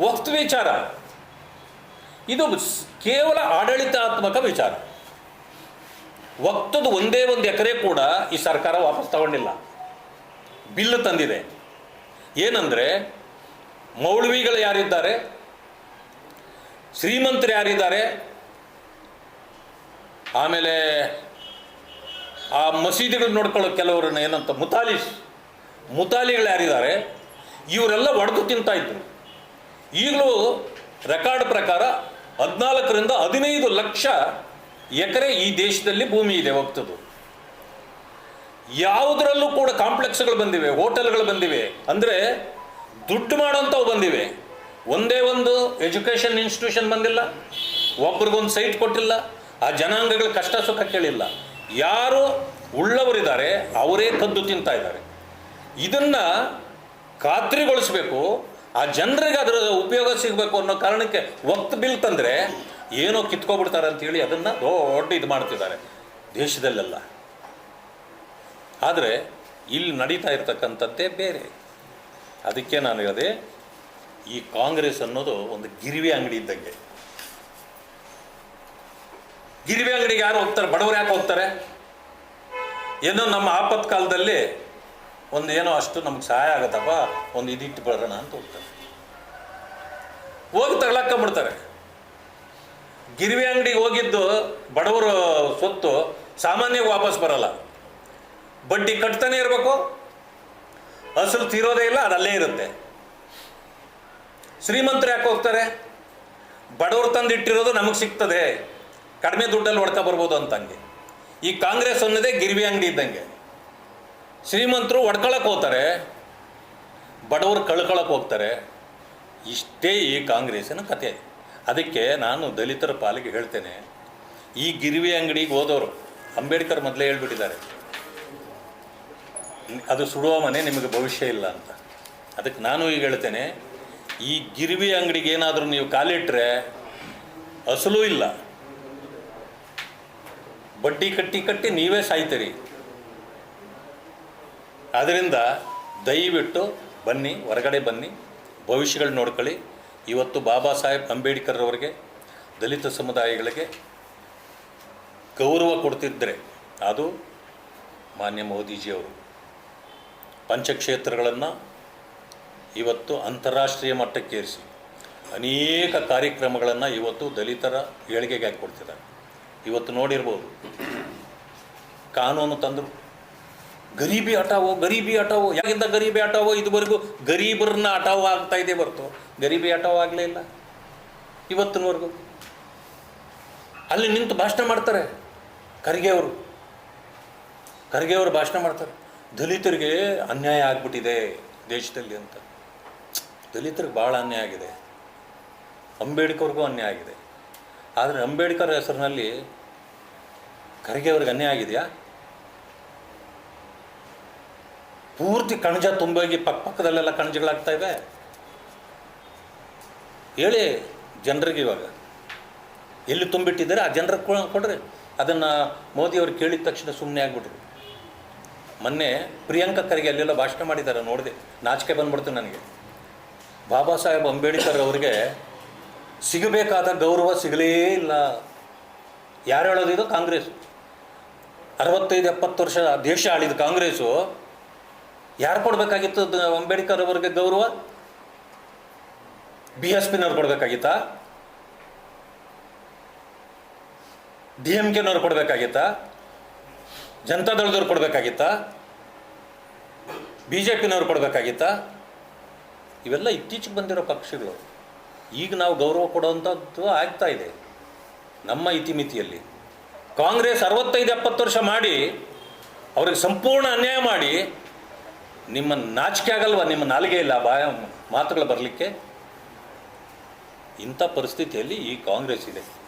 ವಕ್ತ್ ವಿಚಾರ ಇದು ಕೇವಲ ಆಡಳಿತಾತ್ಮಕ ವಿಚಾರ. ವಕ್ತದ ಒಂದೇ ಒಂದು ಎಕರೆ ಕೂಡ ಈ ಸರ್ಕಾರ ವಾಪಸ್ ತಗೊಂಡಿಲ್ಲ. ಬಿಲ್ ತಂದಿದೆ. ಏನಂದರೆ ಮೌಲ್ವಿಗಳು ಯಾರಿದ್ದಾರೆ, ಶ್ರೀಮಂತರು ಯಾರಿದ್ದಾರೆ, ಆಮೇಲೆ ಆ ಮಸೀದಿಗಳು ನೋಡ್ಕೊಳ್ಳೋ ಕೆಲವ್ರನ್ನ ಏನಂತ ಮುತಾಲಿಗಳು ಯಾರಿದ್ದಾರೆ, ಇವರೆಲ್ಲ ಒಡೆದು ತಿಂತಾಯಿದ್ರು. ಈಗಲೂ ರೆಕಾರ್ಡ್ ಪ್ರಕಾರ 14ರಿಂದ 15 ಲಕ್ಷ ಎಕರೆ ಈ ದೇಶದಲ್ಲಿ ಭೂಮಿ ಇದೆ ವಕ್ತದು. ಯಾವುದರಲ್ಲೂ ಕೂಡ ಕಾಂಪ್ಲೆಕ್ಸ್ಗಳು ಬಂದಿವೆ, ಹೋಟೆಲ್ಗಳು ಬಂದಿವೆ, ಅಂದರೆ ದುಡ್ಡು ಮಾಡೋಂಥವು ಬಂದಿವೆ. ಒಂದೇ ಒಂದು ಎಜುಕೇಷನ್ ಇನ್ಸ್ಟಿಟ್ಯೂಷನ್ ಬಂದಿಲ್ಲ, ಒಬ್ರಿಗೊಂದು ಸೈಟ್ ಕೊಟ್ಟಿಲ್ಲ, ಆ ಜನಾಂಗಗಳ ಕಷ್ಟ ಸುಖ ಕೇಳಿಲ್ಲ. ಯಾರು ಉಳ್ಳವರಿದ್ದಾರೆ ಅವರೇ ಕದ್ದು ತಿಂತಾ ಇದ್ದಾರೆ. ಇದನ್ನು ಖಾತ್ರಿಗೊಳಿಸಬೇಕು, ಆ ಜನರಿಗೆ ಅದರ ಉಪಯೋಗ ಸಿಗಬೇಕು ಅನ್ನೋ ಕಾರಣಕ್ಕೆ ವಕ್ತ್ ಬಿಲ್ ತಂದರೆ ಏನೋ ಕಿತ್ಕೊಬಿಡ್ತಾರೆ ಅಂತೇಳಿ ಅದನ್ನು ದೊಡ್ಡ ಇದು ಮಾಡ್ತಿದ್ದಾರೆ ದೇಶದಲ್ಲೆಲ್ಲ. ಆದರೆ ಇಲ್ಲಿ ನಡೀತಾ ಇರ್ತಕ್ಕಂಥದ್ದೇ ಬೇರೆ. ಅದಕ್ಕೆ ನಾನು ಹೇಳಿದೆ, ಈ ಕಾಂಗ್ರೆಸ್ ಅನ್ನೋದು ಒಂದು ಗಿರಿವಿ ಅಂಗಡಿ ಇದ್ದಂಗೆ. ಗಿರಿವಿ ಅಂಗಡಿಗೆ ಯಾರು ಹೋಗ್ತಾರೆ? ಬಡವರು ಯಾಕೆ ಹೋಗ್ತಾರೆ? ಏನೋ ನಮ್ಮ ಆಪತ್ ಕಾಲದಲ್ಲಿ ಒಂದು ಏನೋ ಅಷ್ಟು ನಮ್ಗೆ ಸಹಾಯ ಆಗುತ್ತಪ್ಪ, ಒಂದು ಇದಿಟ್ಟು ಬರೋಣ ಅಂತ ಹೋಗ್ತಾರೆ. ಹೋಗಿ ತಗೊಳಕ್ಕೊಂಬಿಡ್ತಾರೆ. ಗಿರಿವಿ ಅಂಗಡಿಗೆ ಹೋಗಿದ್ದು ಬಡವರು ಸ್ವತ್ತು ಸಾಮಾನ್ಯವಾಗಿ ವಾಪಸ್ ಬರಲ್ಲ. ಬಡ್ಡಿ ಕಟ್ತಾನೆ ಇರಬೇಕು, ಅಸಲು ತೀರೋದೇ ಇಲ್ಲ, ಅದಲ್ಲೇ ಇರುತ್ತೆ. ಶ್ರೀಮಂತರು ಯಾಕೆ ಹೋಗ್ತಾರೆ? ಬಡವರು ತಂದು ಇಟ್ಟಿರೋದು ನಮಗೆ ಸಿಗ್ತದೆ, ಕಡಿಮೆ ದುಡ್ಡಲ್ಲಿ ಹೊಡ್ಕೊ ಬರ್ಬೋದು ಅಂತಂಗೆ. ಈ ಕಾಂಗ್ರೆಸ್ ಅನ್ನೋದೇ ಗಿರಿವಿ ಅಂಗಡಿ ಇದ್ದಂಗೆ. ಶ್ರೀಮಂತರು ಹೊಡ್ಕೊಳಕ್ಕೆ ಹೋಗ್ತಾರೆ, ಬಡವರು ಕಳ್ಕೊಳಕ್ಕೆ ಹೋಗ್ತಾರೆ. ಇಷ್ಟೇ ಈ ಕಾಂಗ್ರೆಸ್ಸಿನ ಕಥೆ. ಅದಕ್ಕೆ ನಾನು ದಲಿತರ ಪಾಲಿಗೆ ಹೇಳ್ತೇನೆ, ಈ ಗಿರಿವಿ ಅಂಗಡಿಗೆ ಹೋದವರು, ಅಂಬೇಡ್ಕರ್ ಮೊದಲೇ ಹೇಳ್ಬಿಟ್ಟಿದ್ದಾರೆ, ಅದು ಸುಡುವ ಮನೆ, ನಿಮಗೆ ಭವಿಷ್ಯ ಇಲ್ಲ ಅಂತ. ಅದಕ್ಕೆ ನಾನು ಈಗ ಹೇಳ್ತೇನೆ, ಈ ಗಿರಿವಿ ಅಂಗಡಿಗೆ ಏನಾದರೂ ನೀವು ಕಾಲಿಟ್ಟರೆ ಅಸಲು ಇಲ್ಲ, ಬಡ್ಡಿ ಕಟ್ಟಿ ಕಟ್ಟಿ ನೀವೇ ಸಾಯ್ತೀರಿ. ಆದ್ದರಿಂದ ದಯವಿಟ್ಟು ಬನ್ನಿ, ಹೊರಗಡೆ ಬನ್ನಿ, ಭವಿಷ್ಯಗಳು ನೋಡ್ಕೊಳ್ಳಿ. ಇವತ್ತು ಬಾಬಾ ಸಾಹೇಬ್ ಅಂಬೇಡ್ಕರ್ ಅವರಿಗೆ, ದಲಿತ ಸಮುದಾಯಗಳಿಗೆ ಗೌರವ ಕೊಡ್ತಿದ್ದರೆ ಅದು ಮಾನ್ಯ ಮೋದಿಜಿಯವರು. ಪಂಚಕ್ಷೇತ್ರಗಳನ್ನು ಇವತ್ತು ಅಂತಾರಾಷ್ಟ್ರೀಯ ಮಟ್ಟಕ್ಕೇರಿಸಿ ಅನೇಕ ಕಾರ್ಯಕ್ರಮಗಳನ್ನು ಇವತ್ತು ದಲಿತರ ಏಳಿಗೆಗೆ ಹಾಕಿಕೊಡ್ತಿದ್ದಾರೆ. ಇವತ್ತು ನೋಡಿರ್ಬೋದು, ಕಾನೂನು ತಂದರು, ಗರೀಬಿ ಹಟಾವೋ, ಗರೀಬಿ ಹಟಾವೋ. ಯಾಗಿಂದ ಗರೀಬಿ ಹಟಾವೋ? ಇದುವರೆಗೂ ಗರೀಬರನ್ನ ಹಟಾವೋ ಆಗ್ತಾ ಇದೆ ಹೊರತು ಗರೀಬಿ ಹಟಾವೋ ಆಗಲೇ ಇಲ್ಲ ಇವತ್ತಿನವರೆಗೂ. ಅಲ್ಲಿ ನಿಂತು ಭಾಷಣ ಮಾಡ್ತಾರೆ ಖರ್ಗೆ ಅವರು ಭಾಷಣ ಮಾಡ್ತಾರೆ, ದಲಿತರಿಗೆ ಅನ್ಯಾಯ ಆಗ್ಬಿಟ್ಟಿದೆ ದೇಶದಲ್ಲಿ ಅಂತ. ದಲಿತರಿಗೆ ಭಾಳ ಅನ್ಯಾಯ ಆಗಿದೆ, ಅಂಬೇಡ್ಕರ್ಗೂ ಅನ್ಯಾಯ ಆಗಿದೆ. ಆದರೆ ಅಂಬೇಡ್ಕರ್ ಹೆಸರಿನಲ್ಲಿ ಖರ್ಗೆ ಅವ್ರಿಗೆ ಅನ್ಯಾಯ ಆಗಿದೆಯಾ? ಪೂರ್ತಿ ಕಣಜ ತುಂಬೋಗಿ ಪಕ್ಕದಲ್ಲೆಲ್ಲ ಕಣಜಗಳಾಗ್ತಾ ಇವೆ. ಹೇಳಿ ಜನರಿಗೆ, ಇವಾಗ ಎಲ್ಲಿ ತುಂಬಿಟ್ಟಿದ್ದಾರೆ ಆ ಜನರಿಗೆ ಕೊಡ್ರಿ. ಅದನ್ನು ಮೋದಿಯವರು ಕೇಳಿದ ತಕ್ಷಣ ಸುಮ್ಮನೆ ಆಗ್ಬಿಟ್ರು. ಮೊನ್ನೆ ಪ್ರಿಯಾಂಕಾ ಖರ್ಗೆ ಅಲ್ಲೆಲ್ಲ ಭಾಷಣ ಮಾಡಿದ್ದಾರೆ, ನೋಡಿದೆ, ನಾಚಿಕೆ ಬಂದ್ಬಿಡ್ತು ನನಗೆ. ಬಾಬಾ ಸಾಹೇಬ್ ಅಂಬೇಡ್ಕರ್ ಅವರಿಗೆ ಸಿಗಬೇಕಾದ ಗೌರವ ಸಿಗಲೇ ಇಲ್ಲ. ಯಾರು ಹೇಳೋದಿದು? ಕಾಂಗ್ರೆಸ್. 65-70 ವರ್ಷ ದೇಶ ಆಳಿದ ಕಾಂಗ್ರೆಸ್ಸು ಯಾರು ಕೊಡಬೇಕಾಗಿತ್ತು ಅಂಬೇಡ್ಕರ್ ಅವರಿಗೆ ಗೌರವ? BSPನವ್ರು ಕೊಡಬೇಕಾಗಿತ್ತಾ? DMKನವ್ರು ಕೊಡಬೇಕಾಗಿತ್ತಾ? ಜನತಾದಳದವ್ರು ಕೊಡಬೇಕಾಗಿತ್ತಾ? BJPನವ್ರು ಕೊಡಬೇಕಾಗಿತ್ತಾ? ಇವೆಲ್ಲ ಇತ್ತೀಚೆಗೆ ಬಂದಿರೋ ಪಕ್ಷಗಳು. ಈಗ ನಾವು ಗೌರವ ಕೊಡುವಂಥದ್ದು ಆಗ್ತಾ ಇದೆ ನಮ್ಮ ಇತಿಮಿತಿಯಲ್ಲಿ. ಕಾಂಗ್ರೆಸ್ 65-70 ವರ್ಷ ಮಾಡಿ ಅವ್ರಿಗೆ ಸಂಪೂರ್ಣ ಅನ್ಯಾಯ ಮಾಡಿ, ನಿಮ್ಮ ನಾಚಿಕೆ ಆಗಲ್ವ? ನಿಮ್ಮ ನಾಲಿಗೆ ಇಲ್ಲ ಮಾತುಗಳು ಬರಲಿಕ್ಕೆ? ಇಂಥ ಪರಿಸ್ಥಿತಿಯಲ್ಲಿ ಈ ಕಾಂಗ್ರೆಸ್ ಇದೆ.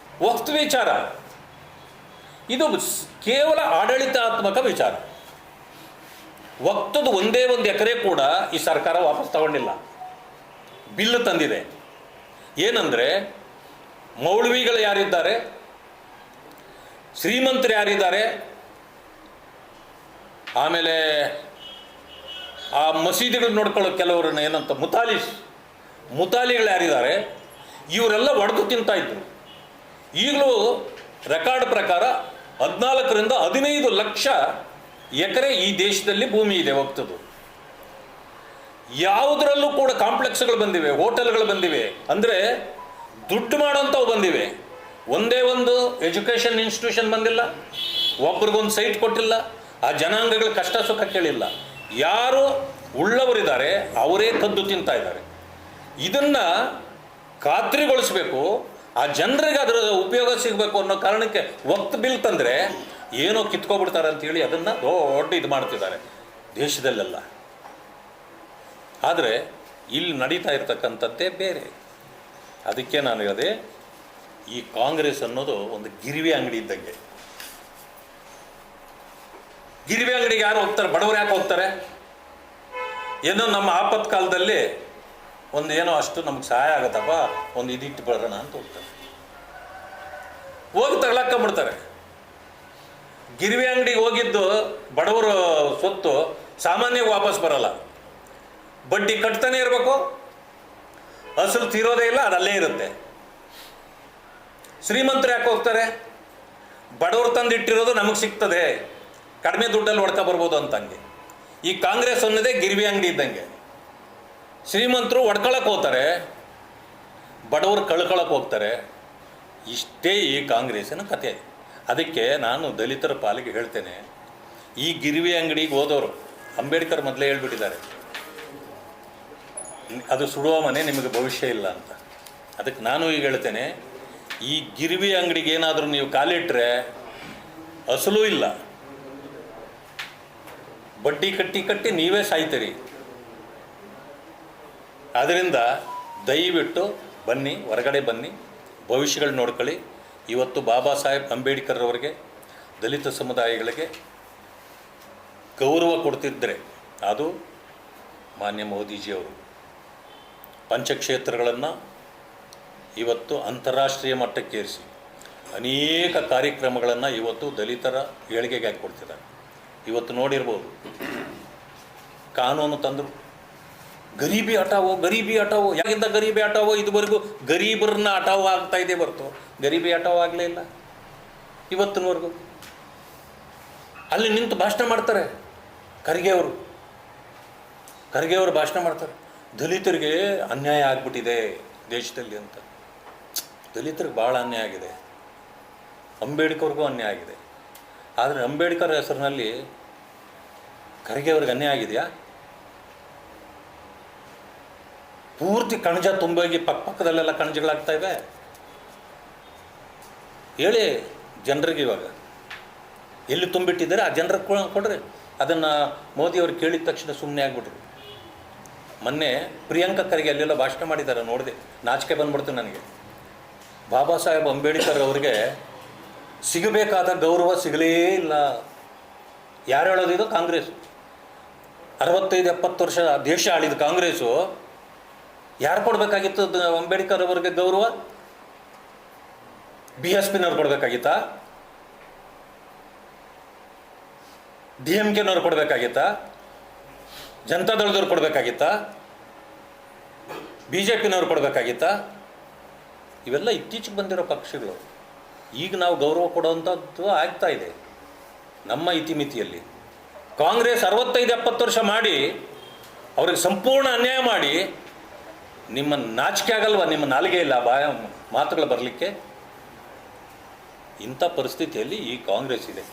ವಕ್ತ್ ವಿಚಾರ ಇದು ಕೇವಲ ಆಡಳಿತಾತ್ಮಕ ವಿಚಾರ. ವಕ್ತದ ಒಂದೇ ಒಂದು ಎಕರೆ ಕೂಡ ಈ ಸರ್ಕಾರ ವಾಪಸ್ ತಗೊಂಡಿಲ್ಲ. ಬಿಲ್ ತಂದಿದೆ. ಏನಂದರೆ ಮೌಲ್ವಿಗಳು ಯಾರಿದ್ದಾರೆ, ಶ್ರೀಮಂತರು ಯಾರಿದ್ದಾರೆ, ಆಮೇಲೆ ಆ ಮಸೀದಿಗಳು ನೋಡ್ಕೊಳ್ಳೋ ಕೆಲವ್ರನ್ನ ಏನಂತ ಮುತಾಲಿಗಳು ಯಾರಿದ್ದಾರೆ ಇವರೆಲ್ಲ ಒಡೆದು ತಿಂತಾ ಇದ್ರು. ಈಗಲೂ ರೆಕಾರ್ಡ್ ಪ್ರಕಾರ 14ರಿಂದ 15 ಲಕ್ಷ ಎಕರೆ ಈ ದೇಶದಲ್ಲಿ ಭೂಮಿ ಇದೆ ಹೋಗ್ತದ್ದು. ಯಾವುದರಲ್ಲೂ ಕೂಡ ಕಾಂಪ್ಲೆಕ್ಸ್ಗಳು ಬಂದಿವೆ, ಹೋಟೆಲ್ಗಳು ಬಂದಿವೆ, ಅಂದರೆ ದುಡ್ಡು ಮಾಡೋಂಥವು ಬಂದಿವೆ. ಒಂದೇ ಒಂದು ಎಜುಕೇಷನ್ ಇನ್ಸ್ಟಿಟ್ಯೂಷನ್ ಬಂದಿಲ್ಲ, ಒಬ್ರಿಗೊಂದು ಸೈಟ್ ಕೊಟ್ಟಿಲ್ಲ, ಆ ಜನಾಂಗಗಳ ಕಷ್ಟ ಸುಖ ಕೇಳಿಲ್ಲ. ಯಾರು ಉಳ್ಳವರಿದ್ದಾರೆ ಅವರೇ ಕದ್ದು ತಿಂತಾ ಇದ್ದಾರೆ. ಇದನ್ನು ಖಾತ್ರಿಗೊಳಿಸಬೇಕು, ಆ ಜನರಿಗೆ ಅದರ ಉಪಯೋಗ ಸಿಗಬೇಕು ಅನ್ನೋ ಕಾರಣಕ್ಕೆ ವಕ್ತ್ ಬಿಲ್ ತಂದರೆ ಏನೋ ಕಿತ್ಕೊಬಿಡ್ತಾರೆ ಅಂತೇಳಿ ಅದನ್ನು ದೊಡ್ಡ ಇದು ಮಾಡ್ತಿದ್ದಾರೆ ದೇಶದಲ್ಲೆಲ್ಲ. ಆದರೆ ಇಲ್ಲಿ ನಡೀತಾ ಇರ್ತಕ್ಕಂಥದ್ದೇ ಬೇರೆ. ಅದಕ್ಕೆ ನಾನು ಹೇಳಿದೆ, ಈ ಕಾಂಗ್ರೆಸ್ ಅನ್ನೋದು ಒಂದು ಗಿರಿವೆ ಅಂಗಡಿ ಇದ್ದಂಗೆ. ಗಿರಿವೆ ಅಂಗಡಿಗೆ ಯಾರು ಹೋಗ್ತಾರೆ? ಬಡವರು ಯಾಕೆ ಹೋಗ್ತಾರೆ? ಏನೋ ನಮ್ಮ ಆಪತ್ ಕಾಲದಲ್ಲಿ ಒಂದು ಏನೋ ಅಷ್ಟು ನಮ್ಗೆ ಸಹಾಯ ಆಗುತ್ತಪ್ಪ, ಒಂದು ಇದಿಟ್ಟು ಬರೋಣ ಅಂತ ಹೋಗ್ತಾರೆ. ಹೋಗಿ ತಗೊಳಕ್ಕೊಂಬಿಡ್ತಾರೆ. ಗಿರಿವೆ ಅಂಗಡಿಗೆ ಹೋಗಿದ್ದು ಬಡವರು ಸ್ವತ್ತು ಸಾಮಾನ್ಯವಾಗಿ ವಾಪಸ್ ಬರಲ್ಲ. ಬಡ್ಡಿ ಕಟ್ತಾನೆ ಇರಬೇಕು, ಅಸಲು ತೀರೋದೇ ಇಲ್ಲ, ಅದಲ್ಲೇ ಇರುತ್ತೆ. ಶ್ರೀಮಂತರು ಯಾಕೆ ಹೋಗ್ತಾರೆ? ಬಡವರು ತಂದು ಇಟ್ಟಿರೋದು ನಮಗೆ ಸಿಗ್ತದೆ, ಕಡಿಮೆ ದುಡ್ಡಲ್ಲಿ ಹೊಡ್ಕೊ ಬರ್ಬೋದು ಅಂತಂಗೆ. ಈ ಕಾಂಗ್ರೆಸ್ ಅನ್ನೋದೇ ಗಿರಿವಿ ಅಂಗಡಿ ಇದ್ದಂಗೆ. ಶ್ರೀಮಂತರು ಹೊಡ್ಕೊಳಕ್ಕೆ ಹೋಗ್ತಾರೆ, ಬಡವರು ಕಳ್ಕೊಳಕ್ಕೆ ಹೋಗ್ತಾರೆ. ಇಷ್ಟೇ ಈ ಕಾಂಗ್ರೆಸ್ಸಿನ ಕಥೆ. ಅದಕ್ಕೆ ನಾನು ದಲಿತರ ಪಾಲಿಗೆ ಹೇಳ್ತೇನೆ, ಈ ಗಿರಿವಿ ಅಂಗಡಿಗೆ ಹೋದವರು, ಅಂಬೇಡ್ಕರ್ ಮೊದಲೇ ಹೇಳ್ಬಿಟ್ಟಿದ್ದಾರೆ, ಅದು ಸುಡುವ ಮನೆ, ನಿಮಗೆ ಭವಿಷ್ಯ ಇಲ್ಲ ಅಂತ. ಅದಕ್ಕೆ ನಾನು ಈಗ ಹೇಳ್ತೇನೆ, ಈ ಗಿರಿವಿ ಅಂಗಡಿಗೆ ಏನಾದರೂ ನೀವು ಕಾಲಿಟ್ಟರೆ ಅಸಲು ಇಲ್ಲ, ಬಡ್ಡಿ ಕಟ್ಟಿ ಕಟ್ಟಿ ನೀವೇ ಸಾಯ್ತೀರಿ. ಆದ್ದರಿಂದ ದಯವಿಟ್ಟು ಬನ್ನಿ, ಹೊರಗಡೆ ಬನ್ನಿ, ಭವಿಷ್ಯಗಳು ನೋಡ್ಕೊಳ್ಳಿ. ಇವತ್ತು ಬಾಬಾ ಸಾಹೇಬ್ ಅಂಬೇಡ್ಕರ್ ಅವರಿಗೆ, ದಲಿತ ಸಮುದಾಯಗಳಿಗೆ ಗೌರವ ಕೊಡ್ತಿದ್ದರೆ ಅದು ಮಾನ್ಯ ಮೋದಿಜಿಯವರು. ಪಂಚಕ್ಷೇತ್ರಗಳನ್ನು ಇವತ್ತು ಅಂತಾರಾಷ್ಟ್ರೀಯ ಮಟ್ಟಕ್ಕೇರಿಸಿ ಅನೇಕ ಕಾರ್ಯಕ್ರಮಗಳನ್ನು ಇವತ್ತು ದಲಿತರ ಏಳಿಗೆಗೆ ಹಾಕಿಕೊಡ್ತಿದ್ದಾರೆ. ಇವತ್ತು ನೋಡಿರ್ಬೋದು, ಕಾನೂನು ತಂದರು, ಗರೀಬಿ ಹಟಾವೋ, ಗರೀಬಿ ಹಟಾವೋ. ಯಾಗಿಂದ ಗರೀಬಿ ಹಟಾವೋ? ಇದುವರೆಗೂ ಗರೀಬರನ್ನ ಹಟಾವೋ ಆಗ್ತಾ ಇದೆ ಹೊರತು ಗರೀಬಿ ಹಟಾವೋ ಆಗಲೇ ಇಲ್ಲ ಇವತ್ತಿನವರೆಗೂ. ಅಲ್ಲಿ ನಿಂತು ಭಾಷಣ ಮಾಡ್ತಾರೆ ಖರ್ಗೆ ಅವರು ಭಾಷಣ ಮಾಡ್ತಾರೆ, ದಲಿತರಿಗೆ ಅನ್ಯಾಯ ಆಗ್ಬಿಟ್ಟಿದೆ ದೇಶದಲ್ಲಿ ಅಂತ. ದಲಿತರಿಗೆ ಭಾಳ ಅನ್ಯಾಯ ಆಗಿದೆ, ಅಂಬೇಡ್ಕರ್ಗೂ ಅನ್ಯಾಯ ಆಗಿದೆ. ಆದರೆ ಅಂಬೇಡ್ಕರ್ ಹೆಸರಿನಲ್ಲಿ ಖರ್ಗೆ ಅವ್ರಿಗೆ ಅನ್ಯಾಯ ಆಗಿದೆಯಾ? ಪೂರ್ತಿ ಕಣಜ ತುಂಬೋಗಿ ಪಕ್ಕದಲ್ಲೆಲ್ಲ ಕಣಜಗಳಾಗ್ತಾ ಇವೆ. ಹೇಳಿ ಜನರಿಗೆ, ಇವಾಗ ಎಲ್ಲಿ ತುಂಬಿಟ್ಟಿದ್ದಾರೆ ಆ ಜನರಿಗೆ ಕೊಡ್ರಿ. ಅದನ್ನು ಮೋದಿಯವರು ಕೇಳಿದ ತಕ್ಷಣ ಸುಮ್ಮನೆ ಆಗ್ಬಿಟ್ರು. ಮೊನ್ನೆ ಪ್ರಿಯಾಂಕಾ ಖರ್ಗೆ ಅಲ್ಲೆಲ್ಲ ಭಾಷಣ ಮಾಡಿದ್ದಾರೆ, ನೋಡಿದೆ, ನಾಚಿಕೆ ಬಂದ್ಬಿಡ್ತು ನನಗೆ. ಬಾಬಾ ಸಾಹೇಬ್ ಅಂಬೇಡ್ಕರ್ ಅವರಿಗೆ ಸಿಗಬೇಕಾದ ಗೌರವ ಸಿಗಲೇ ಇಲ್ಲ. ಯಾರು ಹೇಳೋದು? ಇದು ಕಾಂಗ್ರೆಸ್. 65-70 ವರ್ಷ ದೇಶ ಆಳಿದ ಕಾಂಗ್ರೆಸ್ಸು ಯಾರು ಕೊಡಬೇಕಾಗಿತ್ತು ಅಂಬೇಡ್ಕರ್ ಅವರಿಗೆ ಗೌರವ? BSPನವ್ರು ಕೊಡಬೇಕಾಗಿತ್ತಾ? DMKನವ್ರು ಕೊಡಬೇಕಾಗಿತ್ತಾ? ಜನತಾದಳದವ್ರು ಕೊಡಬೇಕಾಗಿತ್ತಾ? BJPನವ್ರು ಕೊಡಬೇಕಾಗಿತ್ತಾ? ಇವೆಲ್ಲ ಇತ್ತೀಚೆಗೆ ಬಂದಿರೋ ಪಕ್ಷಗಳು. ಈಗ ನಾವು ಗೌರವ ಕೊಡುವಂಥದ್ದು ಆಗ್ತಾ ಇದೆ ನಮ್ಮ ಇತಿಮಿತಿಯಲ್ಲಿ. ಕಾಂಗ್ರೆಸ್ 65-70 ವರ್ಷ ಮಾಡಿ ಅವ್ರಿಗೆ ಸಂಪೂರ್ಣ ಅನ್ಯಾಯ ಮಾಡಿ, ನಿಮ್ಮ ನಾಚಿಕೆ ಆಗಲ್ವ? ನಿಮ್ಮ ನಾಲಿಗೆ ಇಲ್ಲ ಮಾತುಗಳು ಬರಲಿಕ್ಕೆ? ಇಂಥ ಪರಿಸ್ಥಿತಿಯಲ್ಲಿ ಈ ಕಾಂಗ್ರೆಸ್ ಇದೆ.